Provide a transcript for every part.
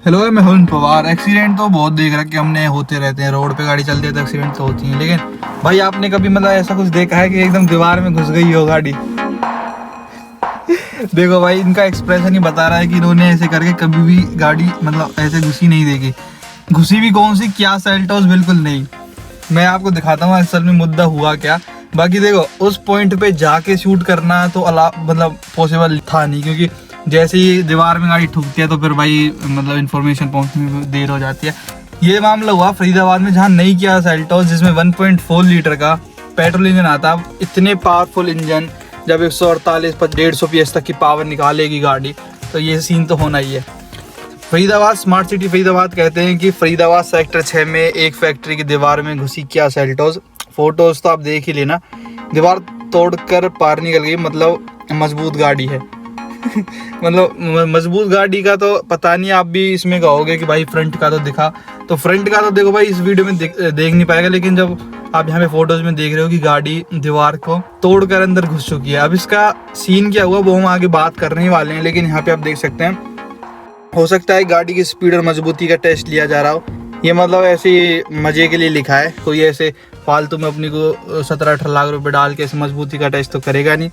Hello, मैं हूं Pawar. Accident तो बहुत देख रहा कि हमने होते रहते हैं, रोड पे गाड़ी चलती है तो एक्सीडेंट तो होती है। लेकिन भाई आपने कभी मतलब ऐसा कुछ देखा है कि एकदम दीवार में घुस गई हो गाड़ी? देखो भाई, इनका एक्सप्रेशन ही बता रहा है कि इन्होंने ऐसे करके कभी भी गाड़ी मतलब ऐसे घुसी नहीं देखी। घुसी भी कौन सी, क्या सेल्टोस, बिल्कुल नहीं। मैं आपको दिखाता हूँ असल में मुद्दा हुआ क्या। बाकी देखो, उस पॉइंट पे जाके शूट करना तो मतलब पॉसिबल था नहीं, क्योंकि जैसे ही दीवार में गाड़ी ठुकती है तो फिर भाई मतलब इन्फॉर्मेशन पहुंचने में देर हो जाती है। ये मामला हुआ फरीदाबाद में, जहाँ नई किया सेल्टोस, जिसमें 1.4 लीटर का पेट्रोल इंजन आता। इतने पावरफुल इंजन, जब 148 पर 150 PS तक की पावर निकालेगी गाड़ी, तो ये सीन तो होना ही है। फरीदाबाद स्मार्ट सिटी फरीदाबाद कहते हैं कि फरीदाबाद सेक्टर 6 में एक फैक्ट्री की दीवार में घुसी किया सेल्टोस। फोटोज तो आप देख ही लेना। दीवार तोड़कर पार निकल गई, मतलब मजबूत गाड़ी है। मतलब मजबूत गाड़ी का तो पता नहीं, आप भी इसमें कहोगे कि भाई फ्रंट का तो दिखा। तो फ्रंट का तो देखो भाई, इस वीडियो में देख नहीं पाएगा, लेकिन जब आप यहाँ पे फोटोज में देख रहे हो कि गाड़ी दीवार को तोड़कर अंदर घुस चुकी है। अब इसका सीन क्या हुआ वो हम आगे बात करने ही वाले हैं, लेकिन यहाँ पे आप देख सकते हैं, हो सकता है गाड़ी की स्पीड और मजबूती का टेस्ट लिया जा रहा हो। ये मतलब ऐसे मजे के लिए लिखा है, कोई ऐसे फालतू में अपनी को 17-18 लाख रुपए डाल के ऐसे मजबूती का टेस्ट तो करेगा नहीं।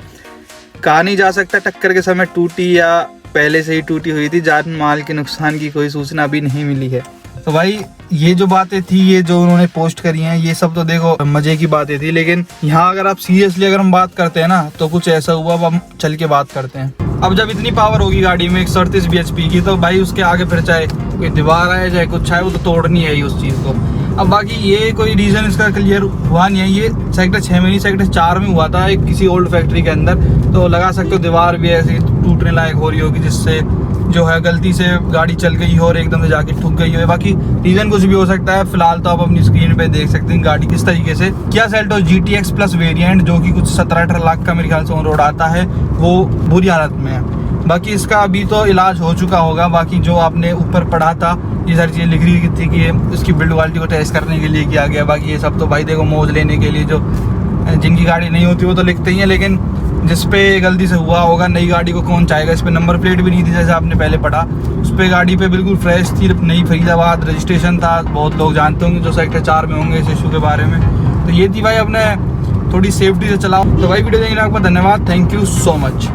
कहा नहीं जा सकता टक्कर के समय टूटी या पहले से ही टूटी हुई थी। जान माल के नुकसान की कोई सूचना अभी नहीं मिली है। तो भाई ये जो बातें थी, ये जो उन्होंने पोस्ट करी हैं, ये सब तो देखो मजे की बातें थी, लेकिन यहाँ अगर आप सीरियसली अगर हम बात करते हैं ना, तो कुछ ऐसा हुआ। अब हम चल के बात करते हैं। अब जब इतनी पावर होगी गाड़ी में 138 bhp की, तो भाई उसके आगे फिर चाहे कोई दीवार आए चाहे कुछ आए, वो तो तोड़नी है ही उस चीज़ को। अब बाकी ये कोई रीजन इसका क्लियर हुआ नहीं है। ये सेक्टर 6 में नहीं, सेक्टर 4 में हुआ था, एक किसी ओल्ड फैक्ट्री के अंदर। तो लगा सकते हो दीवार भी ऐसी टूटने लायक हो रही होगी, जिससे जो है गलती से गाड़ी चल गई हो और एकदम से जाके ठुक गई हो। बाकी रीजन कुछ भी हो सकता है। फिलहाल तो आप अपनी स्क्रीन पे देख सकते हैं गाड़ी किस तरीके से Kia Seltos GTX plus variant, जो कि कुछ 17-18 लाख का मेरे ख्याल से ऑन रोड आता है, वो बुरी हालत में है। बाकी इसका अभी तो इलाज हो चुका होगा। बाकी जो आपने ऊपर पढ़ा था, ये सारी चीज़ें लिख रही थी कि इसकी बिल्ड क्वालिटी को टेस्ट करने के लिए किया गया। बाकी ये सब तो भाई देखो मौज लेने के लिए, जो जिनकी गाड़ी नहीं होती वो तो लिखते ही हैं, लेकिन जिस पे गलती से हुआ होगा, नई गाड़ी को कौन चाहेगा। इस पे नंबर प्लेट भी नहीं थी, जैसे आपने पहले पढ़ा। उस पे गाड़ी पे बिल्कुल फ्रेश थी, नई फरीदाबाद रजिस्ट्रेशन था। बहुत लोग जानते होंगे जो सेक्टर 4 में होंगे इस इशू के बारे में। तो ये थी भाई, अपने थोड़ी सेफ्टी से चलाओ। तो भाई वीडियो देखने के लिए आपका धन्यवाद। Thank you so much.